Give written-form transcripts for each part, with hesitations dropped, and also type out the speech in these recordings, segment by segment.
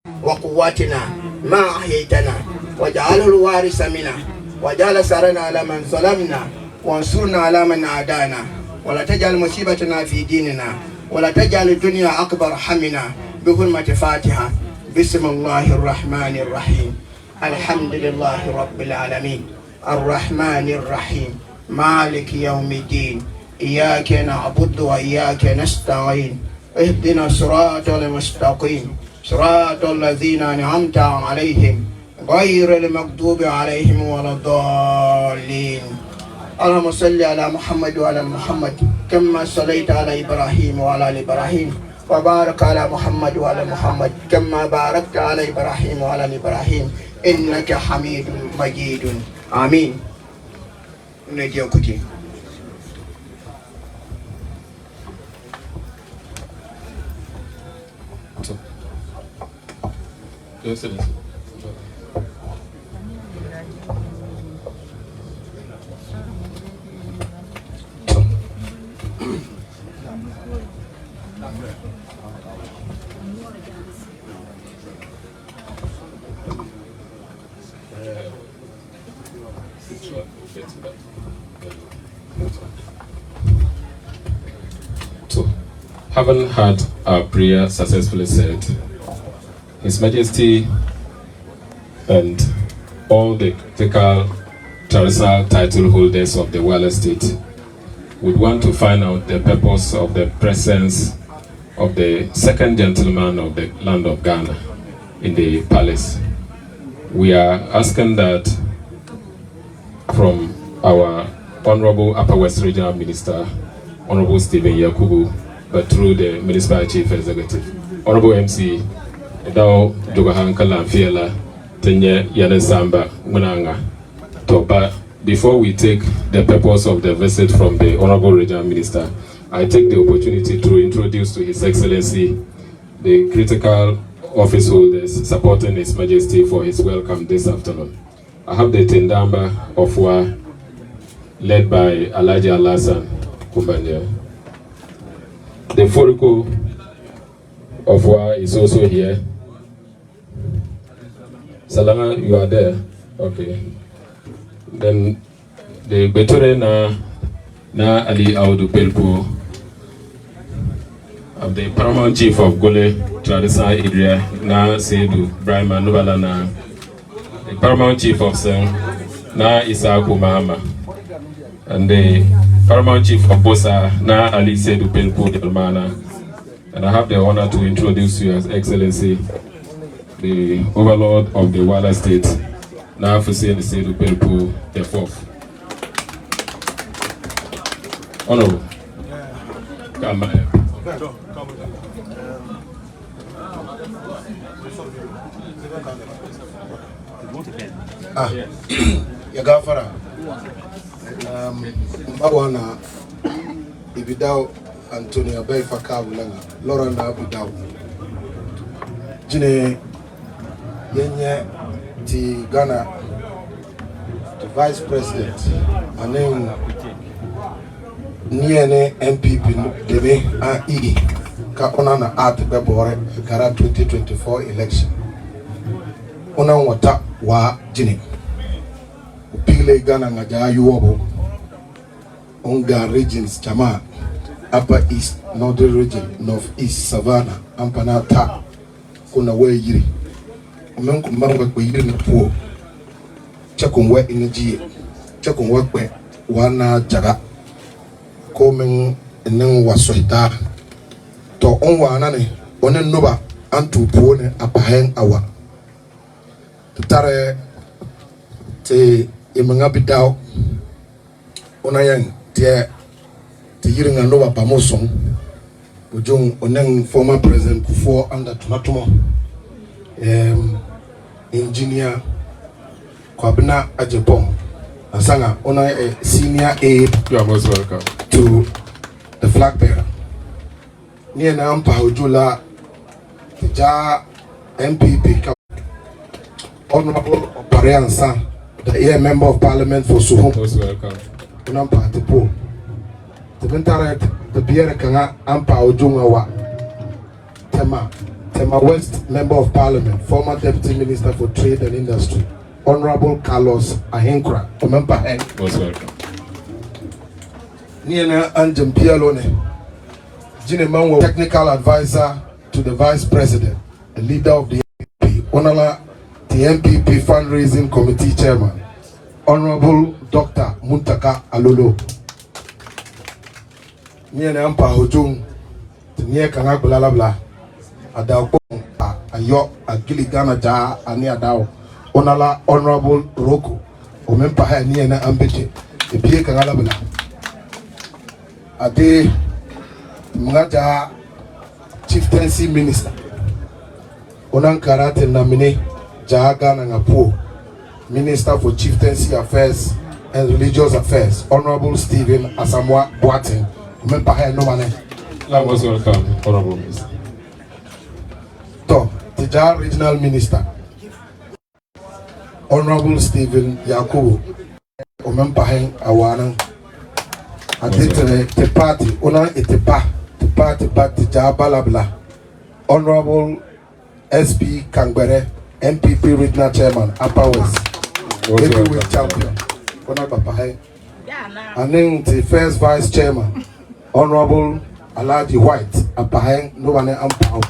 وقواتنا ما أحييتنا واجعله الوارث منا واجعل ثأرنا على من ظلمنا وانصرنا على من عادانا ولا تجعل مصيبتنا في ديننا ولا تجعل الدنيا أكبر همنا بحرمة فاتحة. بسم الله الرحمن الرحيم. الحمد لله رب العالمين الرحمن الرحيم مالك يوم الدين إياك نعبد وإياك نستعين اهدنا الصراط المستقيم صراط الذين أنعمت عليهم غير المغضوب عليهم ولا الضالين. اللهم صل على محمد وعلى محمد كما صليت على إبراهيم وعلى آل إبراهيم وبارك على محمد وعلى محمد كما باركت على إبراهيم وعلى آل إبراهيم إنك حميد مجيد. آمين. نجيوكتي. So, having had our prayer successfully said, His Majesty and all the critical traditional title holders of the Wala State would want to find out the purpose of the presence of the second gentleman of the land of Ghana in the palace. We are asking that from our Honorable Upper West Regional Minister, Honorable Stephen Yakubu, but through the Municipal Chief Executive. Honorable MC, Dao Jogahan Kalamfiela, Tenye Yanesamba Munanga, Toba. Before we take the purpose of the visit from the Honorable Regional Minister, I take the opportunity to introduce to His Excellency the critical office holders supporting His Majesty for his welcome this afternoon. I have the Tendamba of Wa, led by Alhaji Alasan Kumbanya. The Foriko of Wa is also here. Salama, you are there? Okay. Then the Beture na Ali Audu Pelpo, of the Paramount Chief of Gole Traditional Area na Sedu Brahma Nubala na the Paramount Chief of Sen na Isaku Mahama, and the Paramount Chief of Bosa na Ali Sedu Pelpo Delmana. And I have the honor to introduce you, His Excellency, the Overlord of the Wala State, na Hussein Sedu Pelpo the Fourth. Honorable, come here. Ya gafara mbawana ibidao Antonia Beifa Kabulanga Laura na Abidao jine yenye ti Ghana the Vice President anen niene MPP debe AE ka ona na art bebore gara 2024 election ona wata wa jine upile Ghana ngaja yuobo onga regions chama Upper East, Northern Region, North East, Savannah, Ampanata, kuna we yiri umenku mbanga kwa yiri nipuo chakungwe energy chakungwe kwe wana jaga komen enen wasohita to onwa nane onen noba antu puo ne apahen awa tare te imenga bidao onayen te yiringa noba pamoson ujung oneng former president Kufuor under tunatumo engineer Kwabena Ajepong asanga ona a senior aide. You are most welcome to the flag bearer near Nampa Ujula Ja MPP Honorable Opariansa, the member of parliament for Suhum. Most welcome. Nampa Tepo the Bentare the Biera Kanga Ampa Ujunga wa Tema Tema West Member of Parliament, former Deputy Minister for Trade and Industry, Honorable Carlos Ahenkra, Omempa Hen. Most welcome. Niena Anjem Pialone, Jine Manwo, Technical Advisor to the Vice President, the leader of the MPP, Onala, the MPP Fundraising Committee Chairman, Honorable Dr. Muntaka Alolo. Niena Ampa Hojung, Tnye Kangak Blalabla, Adakong, Ayo, Agiligana Ja, Ani Adao, Onala, Honorable Roko, Omempa Hen, Niena Ambeche, the Pie Kangalabla. Ade Mngaja Chieftaincy Minister Onankara Namine Jaga Nangapo, Minister for Chieftaincy Affairs and Religious Affairs, Honorable Stephen Asamoah Boateng. Mempahe no mane. Most welcome, Honorable Minister. To Tija Regional Minister, Honorable Stephen Yakubu. Omempahe Awana. The party, Ona Etepa, the party, but the Jabalabla, Honorable SP Kangbere, MPP Regional Chairman, Upper West, heavyweight champion, Ona Papahe, and then the first Vice Chairman, Honorable Alaji White, Apahe, no one Ampa,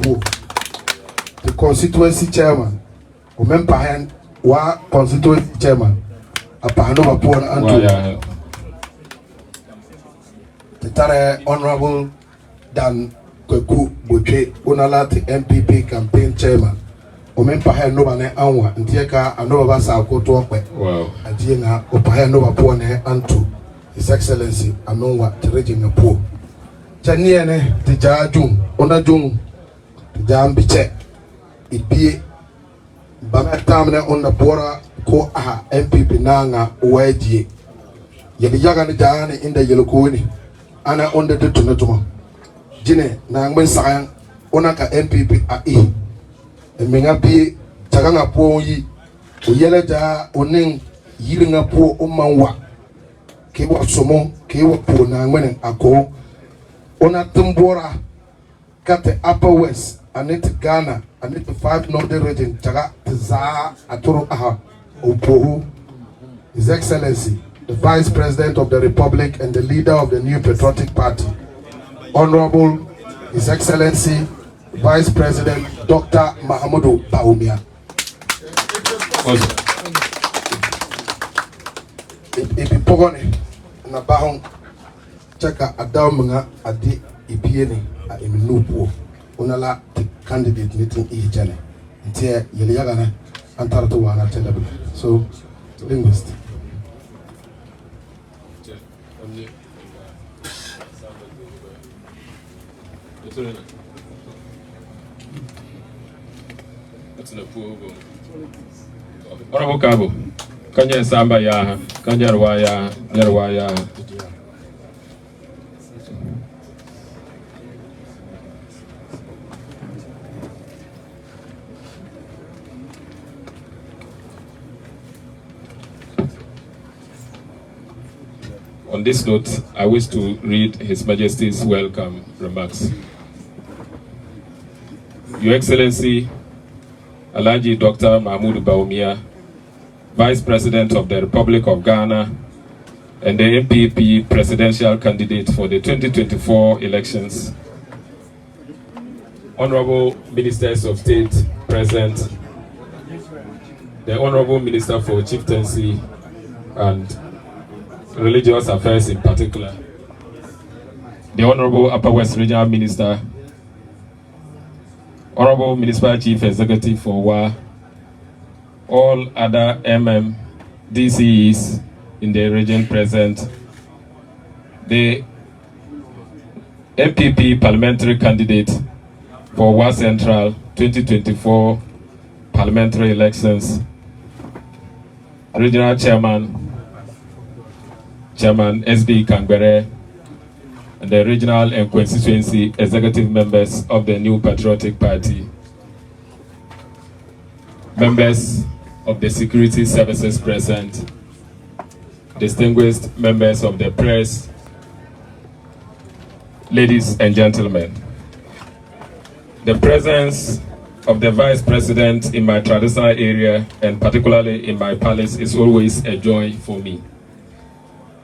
the Constituency Chairman, Umempahe, Wa Constituency Chairman, Apahano Apon and the Honorable Dan Kweku Butche, Unalati MPP Campaign Chairman. Omempahe Nobane Anwa, and Tieka Anova Sako Tokwe. Wow. And Tiena, Opahe Nova Pone Antu, His Excellency Anonwa, Terejin Po. Chaniene, Tija Jung, Ona Jung, Tijam Biche, it be Bametamne on the Bora Ko Aha, MPP Nanga, Uedi. Yadijagan Jani in the Yellow Kuni. Ana under the Tunatuma. Jine, Nangman Sayang, Onaka MPP a E. And Mengapi, Tagana Po Yi, Uyelaja, Oning, Yiringa Po Omanwa, Kewa Somo, Kewa Po Nangman Ako, Ona Tumbora, Kate Upper West, Anit Ghana, Anit 5 Northern Region, Taga, Za, Aturu Aha, Opohu, His Excellency, the Vice President of the Republic and the leader of the New Patriotic Party, Honorable His Excellency, Vice President Dr. Endorse Bawumia. Ibi pogone na bahon cheka adamunga adi ibieni a iminupo unala the candidate meeting ihjane ntie yele yagana antarto wana tendable. So linguist. Honorable Cabo, Kanya Samba ya, Kanya Rwaya, Nerwaya. On this note, I wish to read His Majesty's welcome remarks. Your Excellency, Alhaji Dr. Mahmoud Bawumia, Vice President of the Republic of Ghana and the MPP presidential candidate for the 2024 elections. Honorable Ministers of State present, the Honorable Minister for Chieftaincy and Religious Affairs in particular, the Honorable Upper West Regional Minister, Honorable Municipal Chief Executive for WA, all other MMDCs in the region present, the MPP parliamentary candidate for WA Central 2024 parliamentary elections, Regional Chairman SB Kangbere, and the regional and constituency executive members of the New Patriotic Party, members of the security services present, distinguished members of the press, ladies and gentlemen. The presence of the Vice President in my traditional area, and particularly in my palace, is always a joy for me.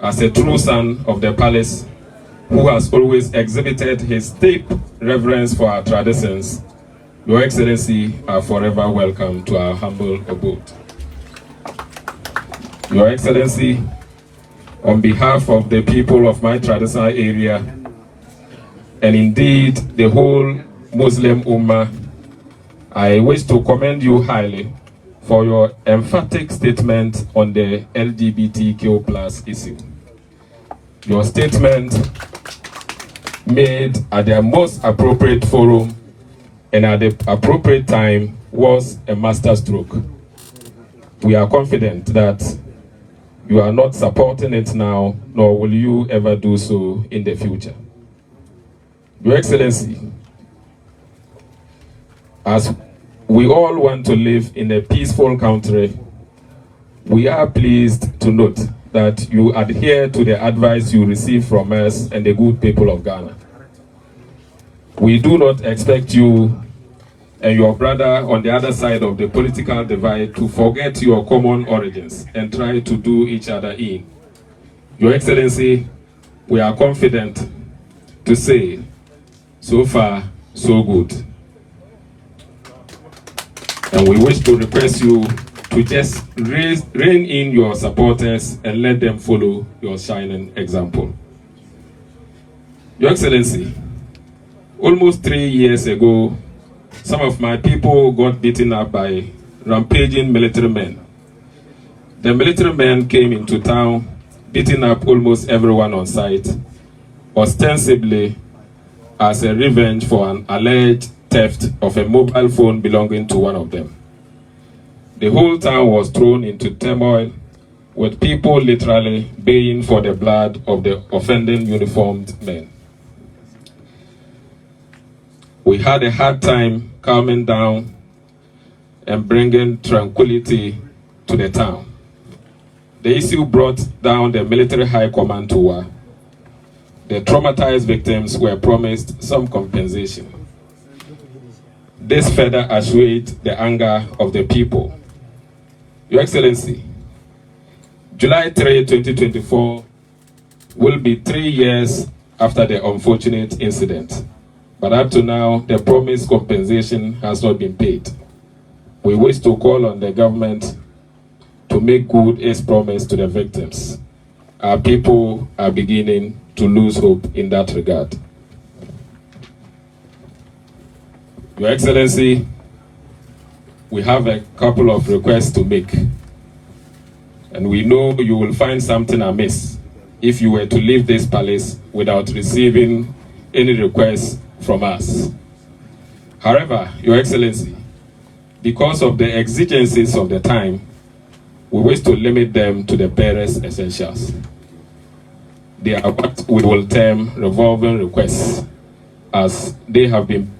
As a true son of the palace, who has always exhibited his deep reverence for our traditions, Your Excellency are forever welcome to our humble abode. Your Excellency, on behalf of the people of my traditional area, and indeed the whole Muslim Ummah, I wish to commend you highly for your emphatic statement on the LGBTQ+ issue. Your statement made at the most appropriate forum and at the appropriate time was a masterstroke. We are confident that you are not supporting it now, nor will you ever do so in the future. Your Excellency, as we all want to live in a peaceful country, we are pleased to note that you adhere to the advice you receive from us and the good people of Ghana. We do not expect you and your brother on the other side of the political divide to forget your common origins and try to do each other in. Your Excellency, we are confident to say, so far, so good. And we wish to request you to just rein in your supporters and let them follow your shining example. Your Excellency, almost 3 years ago, some of my people got beaten up by rampaging military men. The military men came into town, beating up almost everyone on sight, ostensibly as a revenge for an alleged theft of a mobile phone belonging to one of them. The whole town was thrown into turmoil, with people literally baying for the blood of the offending uniformed men. We had a hard time calming down and bringing tranquility to the town. The issue brought down the military high command to war. The traumatized victims were promised some compensation. This further assuaged the anger of the people. Your Excellency, July 3, 2024 will be 3 years after the unfortunate incident. But up to now, the promised compensation has not been paid. We wish to call on the government to make good its promise to the victims. Our people are beginning to lose hope in that regard. Your Excellency, we have a couple of requests to make. And we know you will find something amiss if you were to leave this palace without receiving any requests from us. However, Your Excellency, because of the exigencies of the time, we wish to limit them to the barest essentials. They are what we will term revolving requests, as they have been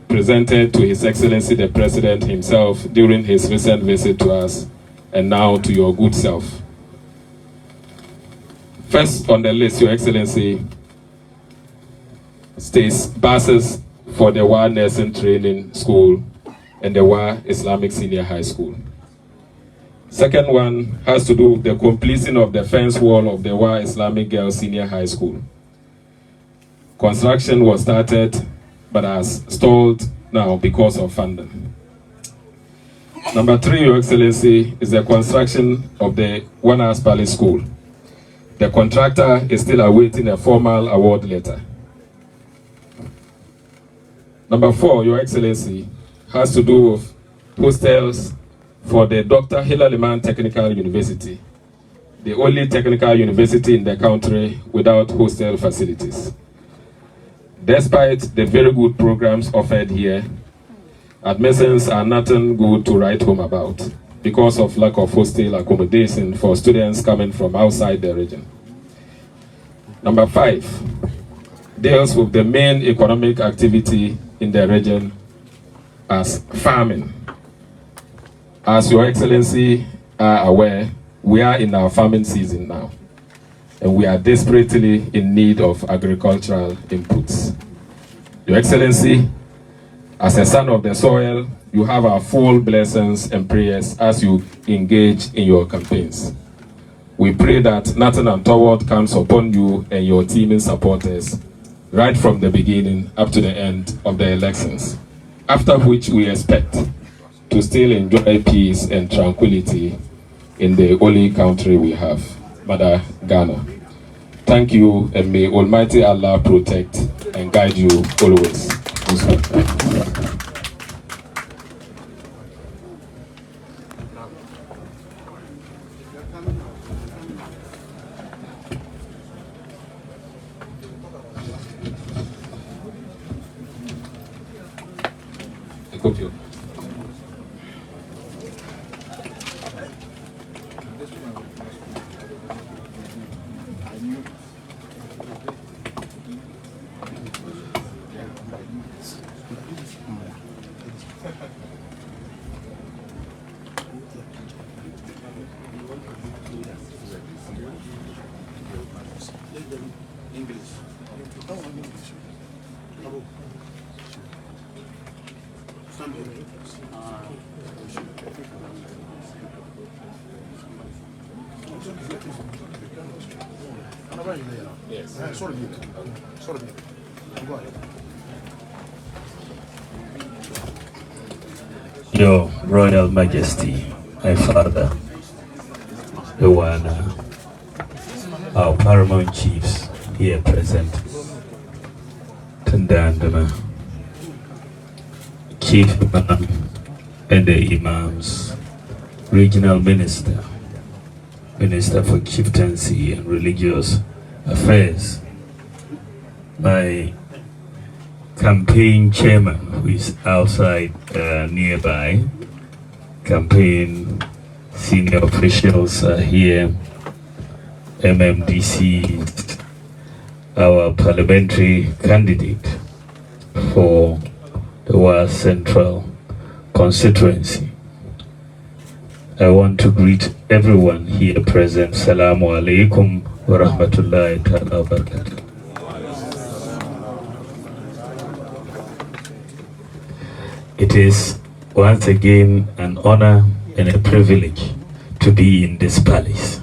presented to His Excellency the President himself during his recent visit to us, and now to your good self. First on the list, Your Excellency, states buses for the Wa Nursing Training School and the Wa Islamic Senior High School. Second one has to do with the completion of the fence wall of the Wa Islamic Girls Senior High School. Construction was started but has stalled now because of funding. Number 3, Your Excellency, is the construction of the Wanas Palace School. The contractor is still awaiting a formal award letter. Number 4, Your Excellency, has to do with hostels for the Dr. Hilaliman Technical University, the only technical university in the country without hostel facilities. Despite the very good programs offered here, admissions are nothing good to write home about because of lack of hostel accommodation for students coming from outside the region. Number 5, deals with the main economic activity in the region as farming. As Your Excellency are aware, we are in our farming season now, and we are desperately in need of agricultural inputs. Your Excellency, as a son of the soil, you have our full blessings and prayers as you engage in your campaigns. We pray that nothing untoward comes upon you and your team and supporters right from the beginning up to the end of the elections, after which we expect to still enjoy peace and tranquility in the only country we have, Mother Ghana. Thank you, and may Almighty Allah protect and guide you always. Your Royal Majesty, my father, the one, our paramount chiefs here present, Tandandama, Chief Imam and the Imams, Regional Minister, Minister for Chieftaincy and Religious Affairs, my campaign chairman who is outside nearby, campaign senior officials are here, MMDC, our parliamentary candidate for the West Central constituency. I want to greet everyone here present. Salamu alaikum wa rahmatullahi ta'ala wa barakatuh. It is once again an honor and a privilege to be in this palace.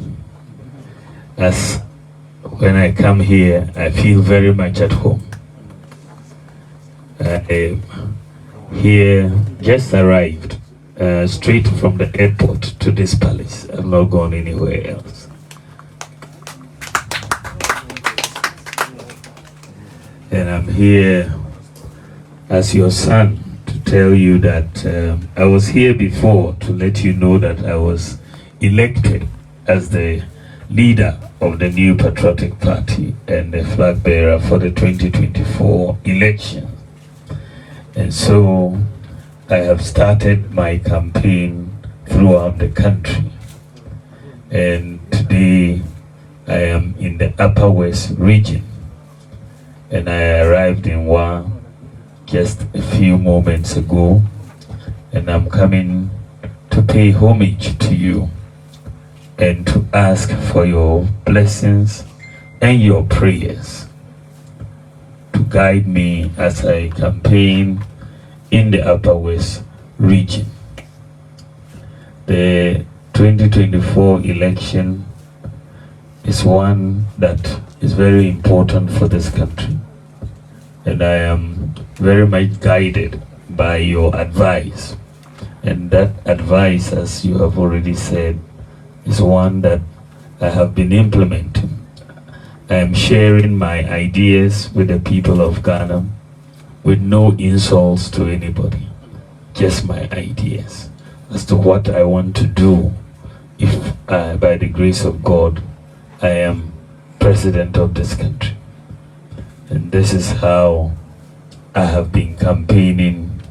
As when I come here, I feel very much at home. I here just arrived straight from the airport to this palace. I've not gone anywhere else. And I'm here as your son to tell you that I was here before to let you know that I was elected as the leader of the new Patriotic Party and the flag bearer for the 2024 election. And so I have started my campaign throughout the country. And today I am in the Upper West region. And I arrived in Wa just a few moments ago. And I'm coming to pay homage to you and to ask for your blessings and your prayers to guide me as I campaign in the Upper West region. The 2024 election is one that is very important for this country, and I am very much guided by your advice, and that advice, as you have already said, is one that I have been implementing. I am sharing my ideas with the people of Ghana with no insults to anybody, just my ideas as to what I want to do if by the grace of God I am president of this country. And this is how I have been campaigning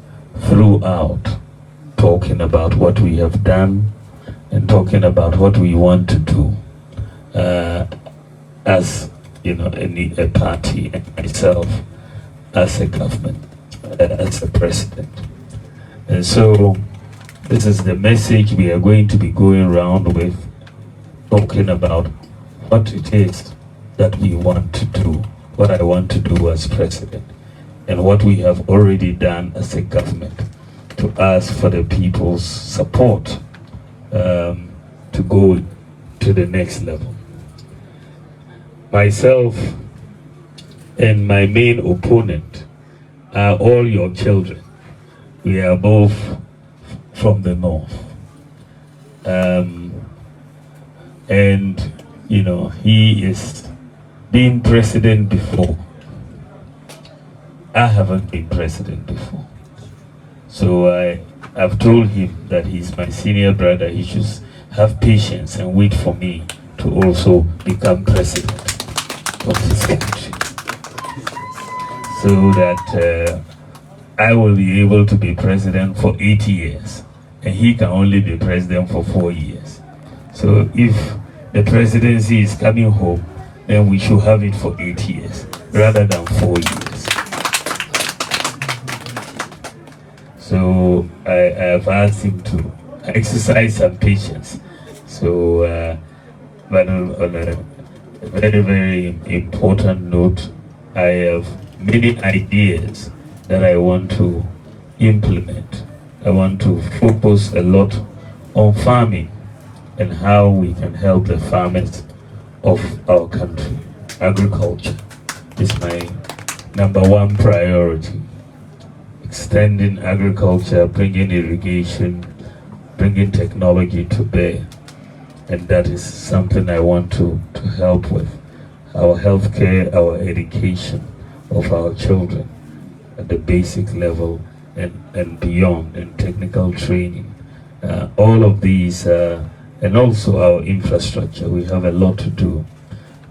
throughout, talking about what we have done and talking about what we want to do as you know, a party, and myself as a government, as a president. And so this is the message we are going to be going around with, talking about what it is that we want to do, what I want to do as president, and what we have already done as a government. to ask for the people's support to go to the next level. Myself and my main opponent are all your children. We are both from the north. And, you know, he is being president before. I haven't been president before. So I've told him that he's my senior brother. He should have patience and wait for me to also become president of this country, so that I will be able to be president for 8 years and he can only be president for 4 years. So if the presidency is coming home, then we should have it for 8 years rather than 4 years. So I have asked him to exercise some patience. So, but on a very, very important note, I have many ideas that I want to implement. I want to focus a lot on farming and how we can help the farmers of our country. Agriculture is my #1 priority. Extending agriculture, bringing irrigation, bringing technology to bear. And that is something I want to help with. Our healthcare, our education of our children at the basic level and beyond, and technical training. All of these, and also our infrastructure. We have a lot to do.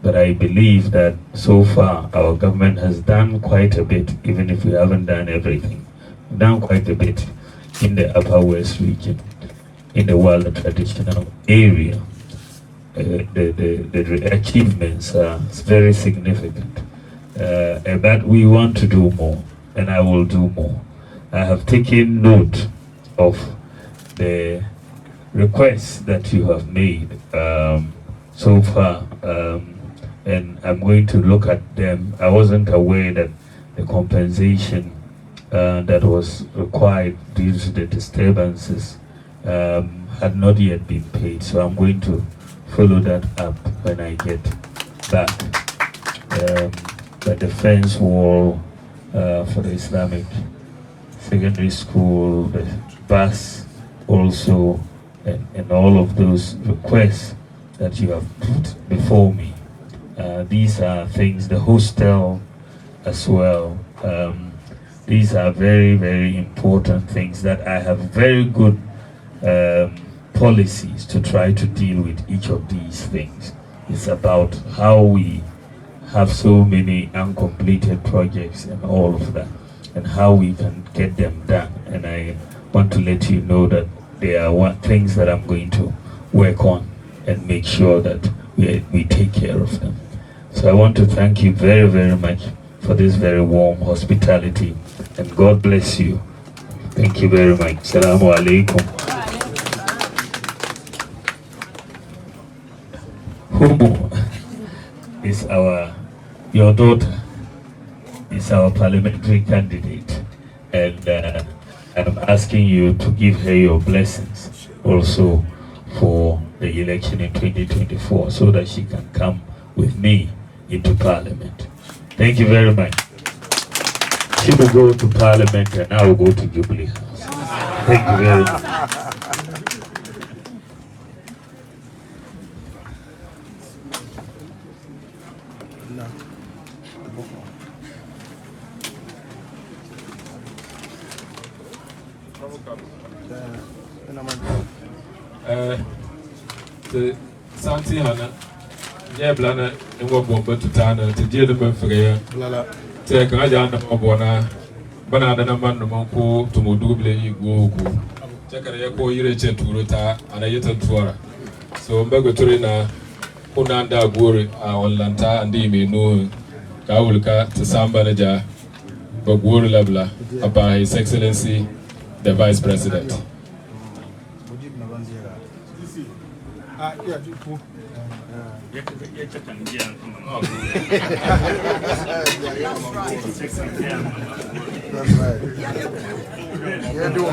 But I believe that so far our government has done quite a bit, even if we haven't done everything. We've done quite a bit in the Upper West region, in the Wala traditional area. The achievements are very significant. But we want to do more, and I will do more. I have taken note of the requests that you have made so far, and I'm going to look at them. I wasn't aware that the compensation that was required due to the disturbances had not yet been paid, so I'm going to follow that up when I get back. The defense wall for the Islamic secondary school, the bus also, and all of those requests that you have put before me. These are things, the hostel as well. These are very, very important things that I have very good policies to try to deal with each of these things. It's about how we have so many uncompleted projects and all of that, and how we can get them done. And I want to let you know that there are things that I'm going to work on and make sure that we take care of them. So I want to thank you very, very much for this very warm hospitality, and God bless you. Thank you very much. Assalamu alaikum. Hubu is your daughter is our parliamentary candidate, and I'm asking you to give her your blessings also for the election in 2024, so that she can come with me into Parliament. Thank you very much. She will go to Parliament and I will go to Jubilee House. Thank you very much. The Santi Hana, Yablana, and what bomba to Tana, to deal the Benfrea, take a Jan of Bona, Banana Man, the Monco, to Moduble, go, check a Yako Iriche to Ruta, and a Yeta Tora. So Mbagoturina, Unanda Guri, our Lanta, and Dimi, no Kaulka to Sambanaja, Baguri Labla, about His Excellency, the Vice President.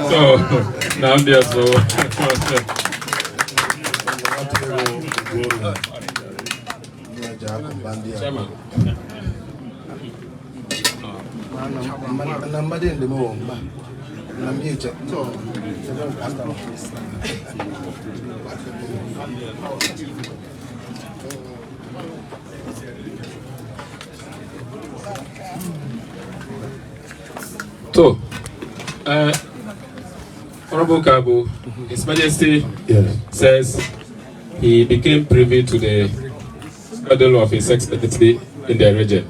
So now there's so. Chairman. So, Honorable Kabu, His Majesty says he became privy to the schedule of His Excellency in the region,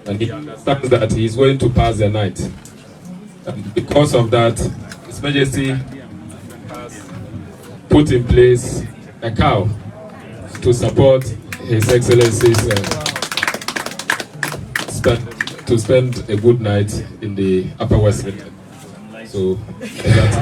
and he understands that he is going to pass the night. And because of that, His Majesty has put in place a cow to support His Excellency's to spend a good night in the Upper West region. So that's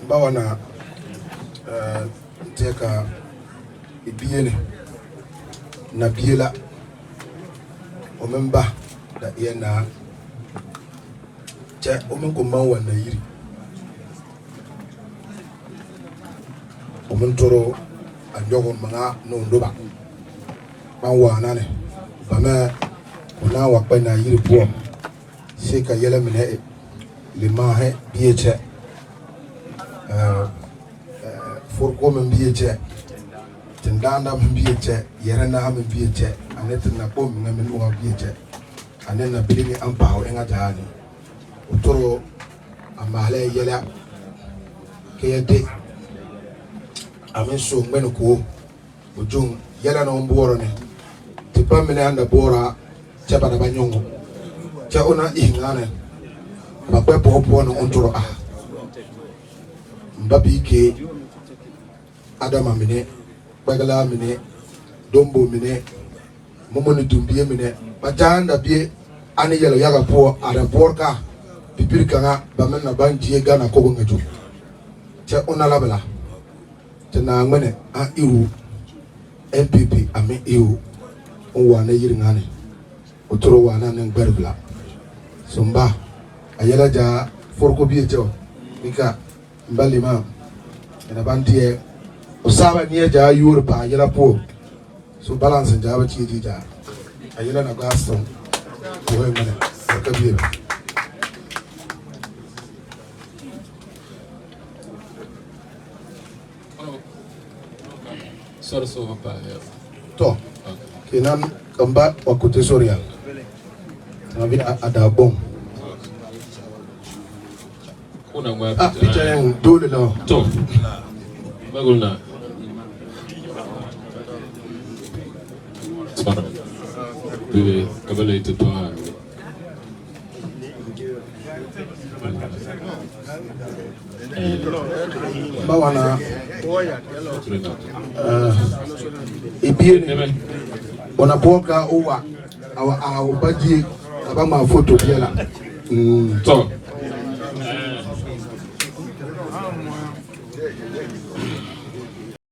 Bawana teka ibiene na biela omemba da yena che omenko manwa na yiri omentoro anjogo manga no ndoba manwa nane bana ona wa pa na yiri po sheka yele mene lima he bieche forko men bieche tendanda men bieche yerena men bieche anetina ko men men wa bieche anena bilingi ampaho enga jani utoro amale yela kede amenso ngweno ko ujung yela no mboro ne tipa mene anda bora chaba na banyongo cha ona ingane bakwe popo no ontoro mbabi ke adama mine bagala mine dombo mine momoni dumbie mine bajanda bie ani yelo yaga po ada borka pipir kanga bamenna banjie gana ko ngaju che ona labala te na ngene a iru MPP ame iru onwa na yiri ngane otoro wana na ngberbla somba ayela ja forko bie cho bika mbalima ena bantie osaba nie ja Europe ayela po so balance ja ba chi ja ayela na gaston ko he mane ka bie so to kenan kamba wakote soria nabi ada bom una ngwa picha yang dole na to magulna smart we kabale to bawana ibiene ona boka uwa awa baji abama photo biela to